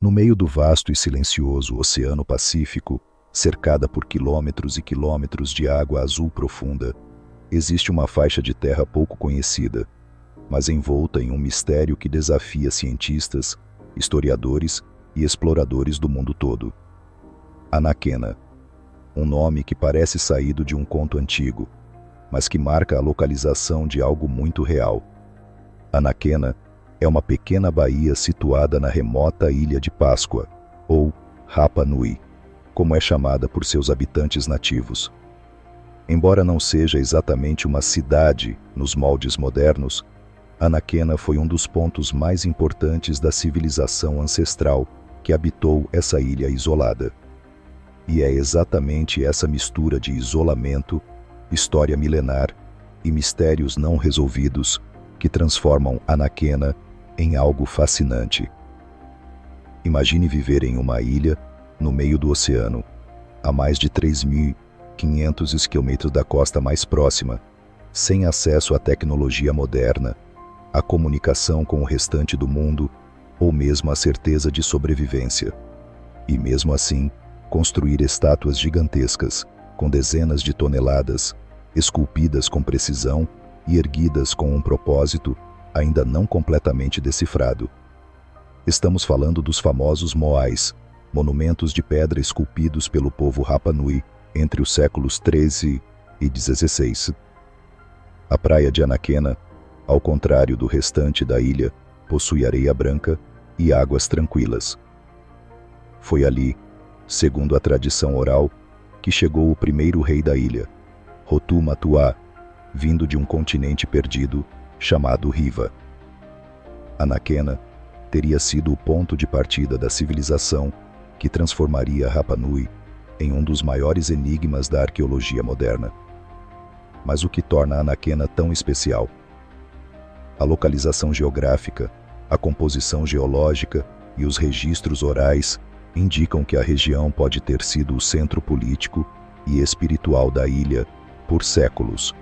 No meio do vasto e silencioso Oceano Pacífico, cercada por quilômetros e quilômetros de água azul profunda, existe uma faixa de terra pouco conhecida, mas envolta em um mistério que desafia cientistas, historiadores e exploradores do mundo todo. Anaquena, um nome que parece saído de um conto antigo, mas que marca a localização de algo muito real. Anaquena é uma pequena baía situada na remota Ilha de Páscoa, ou Rapa Nui, como é chamada por seus habitantes nativos. Embora não seja exatamente uma cidade nos moldes modernos, Anaquena foi um dos pontos mais importantes da civilização ancestral que habitou essa ilha isolada. E é exatamente essa mistura de isolamento, história milenar e mistérios não resolvidos que transformam Anaquena em algo fascinante. Imagine viver em uma ilha no meio do oceano, a mais de 3.500 quilômetros da costa mais próxima, sem acesso à tecnologia moderna, à comunicação com o restante do mundo ou mesmo à certeza de sobrevivência. E mesmo assim, construir estátuas gigantescas, com dezenas de toneladas, esculpidas com precisão e erguidas com um propósito ainda não completamente decifrado. Estamos falando dos famosos moais, monumentos de pedra esculpidos pelo povo Rapa Nui entre os séculos XIII e XVI. A praia de Anaquena, ao contrário do restante da ilha, possui areia branca e águas tranquilas. Foi ali, segundo a tradição oral, que chegou o primeiro rei da ilha, Rotu Matuá, vindo de um continente perdido chamado Riva. Anaquena teria sido o ponto de partida da civilização que transformaria Rapa Nui em um dos maiores enigmas da arqueologia moderna. Mas o que torna Anaquena tão especial? A localização geográfica, a composição geológica e os registros orais indicam que a região pode ter sido o centro político e espiritual da ilha por séculos.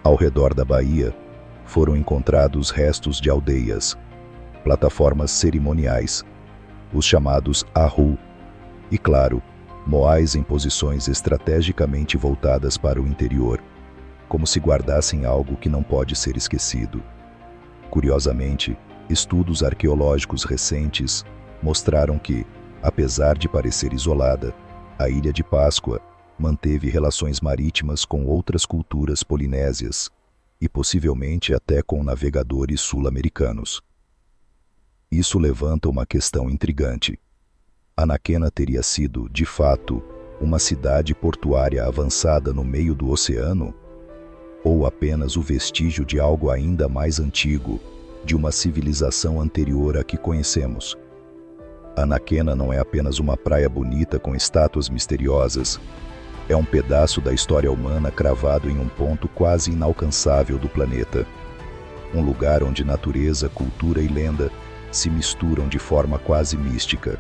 Ao redor da baía, foram encontrados restos de aldeias, plataformas cerimoniais, os chamados Ahu, e claro, moais em posições estrategicamente voltadas para o interior, como se guardassem algo que não pode ser esquecido. Curiosamente, estudos arqueológicos recentes mostraram que, apesar de parecer isolada, a Ilha de Páscoa manteve relações marítimas com outras culturas polinésias e possivelmente até com navegadores sul-americanos. Isso levanta uma questão intrigante. Anaquena teria sido, de fato, uma cidade portuária avançada no meio do oceano? Ou apenas o vestígio de algo ainda mais antigo, de uma civilização anterior à que conhecemos? Anaquena não é apenas uma praia bonita com estátuas misteriosas. É um pedaço da história humana cravado em um ponto quase inalcançável do planeta. Um lugar onde natureza, cultura e lenda se misturam de forma quase mística.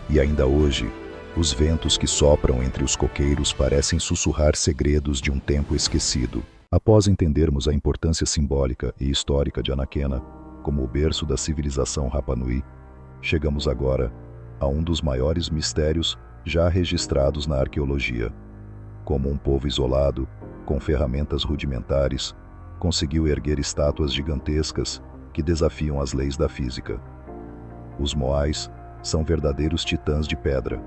E ainda hoje, os ventos que sopram entre os coqueiros parecem sussurrar segredos de um tempo esquecido. Após entendermos a importância simbólica e histórica de Anaquena como o berço da civilização Rapa Nui, chegamos agora a um dos maiores mistérios já registrados na arqueologia. Como um povo isolado, com ferramentas rudimentares, conseguiu erguer estátuas gigantescas que desafiam as leis da física. Os moais são verdadeiros titãs de pedra.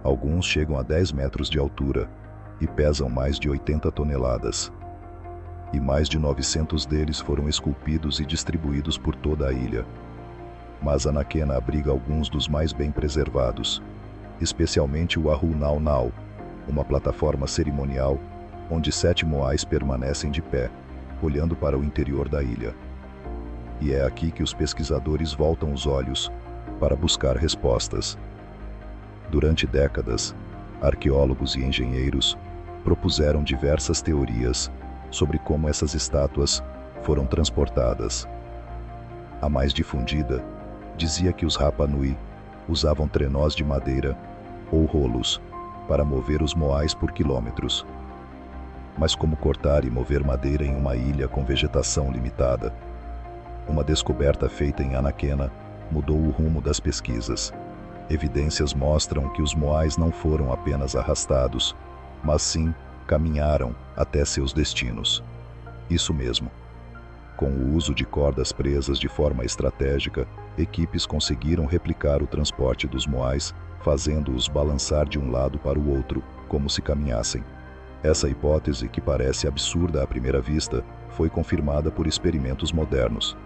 Alguns chegam a 10 metros de altura e pesam mais de 80 toneladas. E mais de 900 deles foram esculpidos e distribuídos por toda a ilha. Mas Anaquena abriga alguns dos mais bem preservados, especialmente o Ahu Nau Nau, uma plataforma cerimonial onde 7 moais permanecem de pé, olhando para o interior da ilha. E é aqui que os pesquisadores voltam os olhos para buscar respostas. Durante décadas, arqueólogos e engenheiros propuseram diversas teorias sobre como essas estátuas foram transportadas. A mais difundida dizia que os Rapa Nui usavam trenós de madeira ou rolos para mover os moais por quilômetros. Mas como cortar e mover madeira em uma ilha com vegetação limitada? Uma descoberta feita em Anaquena mudou o rumo das pesquisas. Evidências mostram que os moais não foram apenas arrastados, mas sim caminharam até seus destinos. Isso mesmo. Com o uso de cordas presas de forma estratégica, equipes conseguiram replicar o transporte dos moais, fazendo-os balançar de um lado para o outro, como se caminhassem. Essa hipótese, que parece absurda à primeira vista, foi confirmada por experimentos modernos.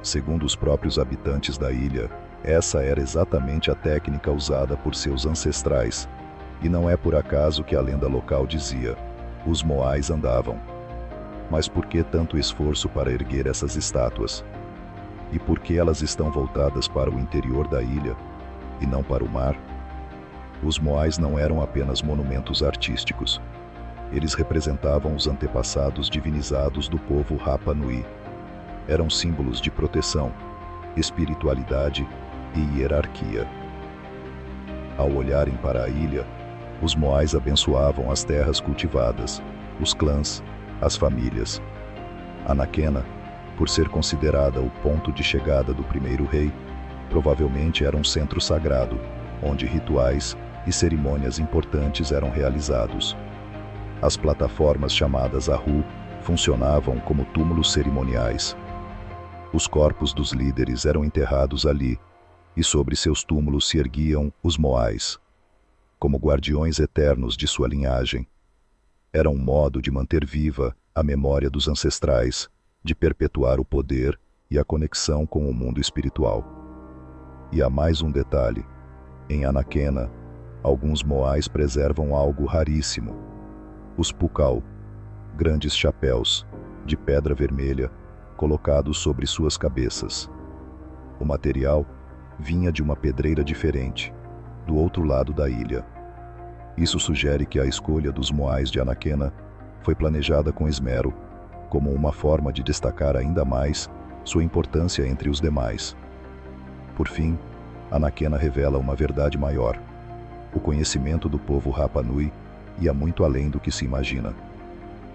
Segundo os próprios habitantes da ilha, essa era exatamente a técnica usada por seus ancestrais. E não é por acaso que a lenda local dizia: os moais andavam. Mas por que tanto esforço para erguer essas estátuas? E por que elas estão voltadas para o interior da ilha, e não para o mar? Os moais não eram apenas monumentos artísticos. Eles representavam os antepassados divinizados do povo Rapa Nui. Eram símbolos de proteção, espiritualidade e hierarquia. Ao olharem para a ilha, os moais abençoavam as terras cultivadas, os clãs, as famílias. Anaquena, por ser considerada o ponto de chegada do primeiro rei, provavelmente era um centro sagrado, onde rituais e cerimônias importantes eram realizados. As plataformas chamadas Ahu funcionavam como túmulos cerimoniais. Os corpos dos líderes eram enterrados ali, e sobre seus túmulos se erguiam os moais, como guardiões eternos de sua linhagem. Era um modo de manter viva a memória dos ancestrais, de perpetuar o poder e a conexão com o mundo espiritual. E há mais um detalhe. Em Anaquena, alguns moais preservam algo raríssimo: os pukal, grandes chapéus, de pedra vermelha, colocados sobre suas cabeças. O material vinha de uma pedreira diferente, do outro lado da ilha. Isso sugere que a escolha dos moais de Anaquena foi planejada com esmero, como uma forma de destacar ainda mais sua importância entre os demais. Por fim, Anaquena revela uma verdade maior. O conhecimento do povo Rapa Nui ia muito além do que se imagina.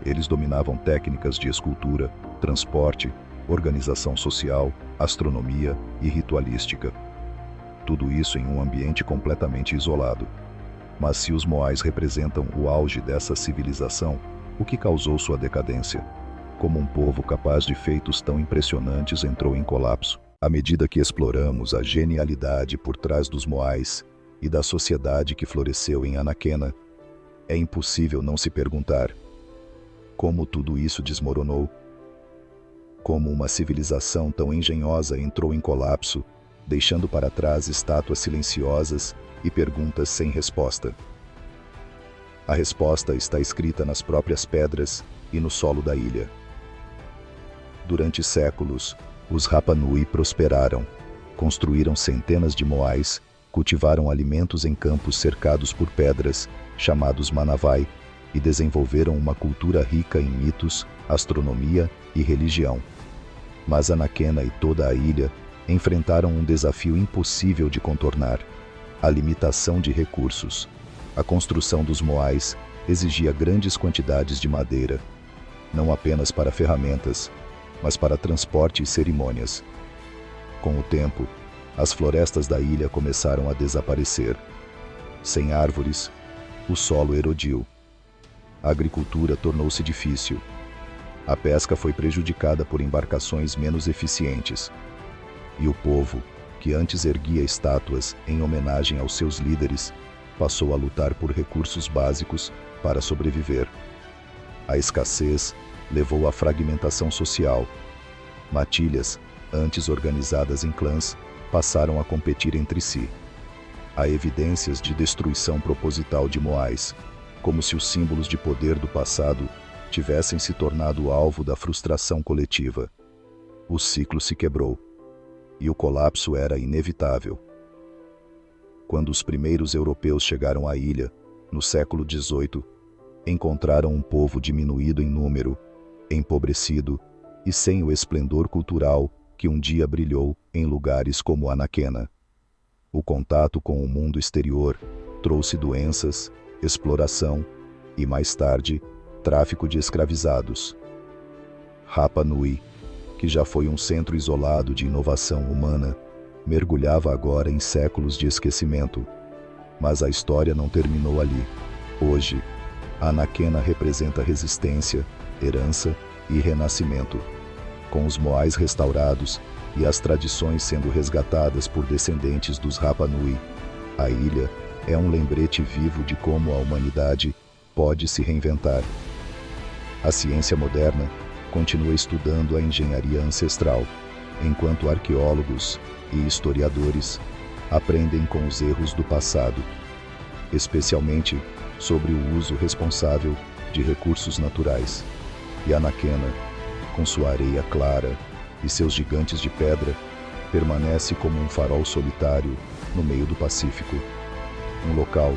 Eles dominavam técnicas de escultura, transporte, organização social, astronomia e ritualística. Tudo isso em um ambiente completamente isolado. Mas se os moais representam o auge dessa civilização, o que causou sua decadência? Como um povo capaz de feitos tão impressionantes entrou em colapso? À medida que exploramos a genialidade por trás dos moais e da sociedade que floresceu em Anaquena, é impossível não se perguntar: como tudo isso desmoronou? Como uma civilização tão engenhosa entrou em colapso, deixando para trás estátuas silenciosas e perguntas sem resposta? A resposta está escrita nas próprias pedras e no solo da ilha. Durante séculos, os Rapa Nui prosperaram, construíram centenas de moais, cultivaram alimentos em campos cercados por pedras, chamados Manavai, e desenvolveram uma cultura rica em mitos, astronomia e religião. Mas Anaquena e toda a ilha enfrentaram um desafio impossível de contornar: a limitação de recursos. A construção dos moais exigia grandes quantidades de madeira, não apenas para ferramentas, mas para transporte e cerimônias. Com o tempo, as florestas da ilha começaram a desaparecer. Sem árvores, o solo erodiu. A agricultura tornou-se difícil. A pesca foi prejudicada por embarcações menos eficientes. E o povo, que antes erguia estátuas em homenagem aos seus líderes, passou a lutar por recursos básicos para sobreviver. A escassez levou à fragmentação social. Matilhas, antes organizadas em clãs, passaram a competir entre si. Há evidências de destruição proposital de moais, como se os símbolos de poder do passado tivessem se tornado alvo da frustração coletiva. O ciclo se quebrou, e o colapso era inevitável. Quando os primeiros europeus chegaram à ilha, no século XVIII, encontraram um povo diminuído em número, empobrecido e sem o esplendor cultural que um dia brilhou em lugares como Anaquena. O contato com o mundo exterior trouxe doenças, exploração e, mais tarde, tráfico de escravizados. Rapa Nui, que já foi um centro isolado de inovação humana, mergulhava agora em séculos de esquecimento. Mas a história não terminou ali. Hoje, Anaquena representa resistência, herança e renascimento. Com os Moais restaurados e as tradições sendo resgatadas por descendentes dos Rapa Nui, a ilha é um lembrete vivo de como a humanidade pode se reinventar. A ciência moderna continua estudando a engenharia ancestral, enquanto arqueólogos e historiadores aprendem com os erros do passado, especialmente sobre o uso responsável de recursos naturais. E Anaquena, com sua areia clara e seus gigantes de pedra, permanece como um farol solitário no meio do Pacífico, um local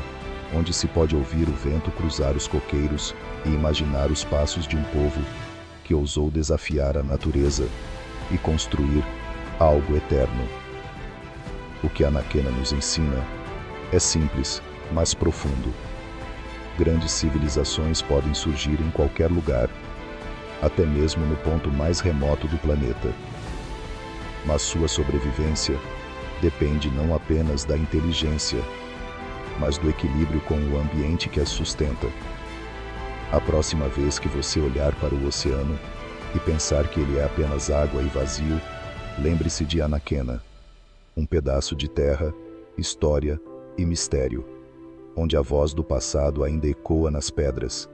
onde se pode ouvir o vento cruzar os coqueiros e imaginar os passos de um povo que ousou desafiar a natureza e construir algo eterno. O que Anaquena nos ensina é simples, mas profundo. Grandes civilizações podem surgir em qualquer lugar, até mesmo no ponto mais remoto do planeta. Mas sua sobrevivência depende não apenas da inteligência, mas do equilíbrio com o ambiente que as sustenta. A próxima vez que você olhar para o oceano e pensar que ele é apenas água e vazio, lembre-se de Anaquena, um pedaço de terra, história e mistério, onde a voz do passado ainda ecoa nas pedras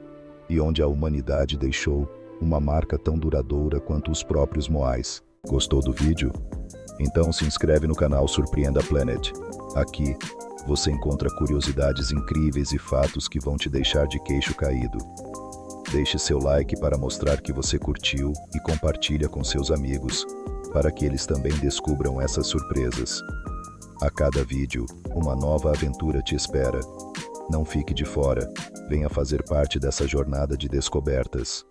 e onde a humanidade deixou uma marca tão duradoura quanto os próprios Moais. Gostou do vídeo? Então se inscreve no canal Surpreenda Planet. Aqui você encontra curiosidades incríveis e fatos que vão te deixar de queixo caído. Deixe seu like para mostrar que você curtiu e compartilha com seus amigos, para que eles também descubram essas surpresas. A cada vídeo, uma nova aventura te espera. Não fique de fora, venha fazer parte dessa jornada de descobertas.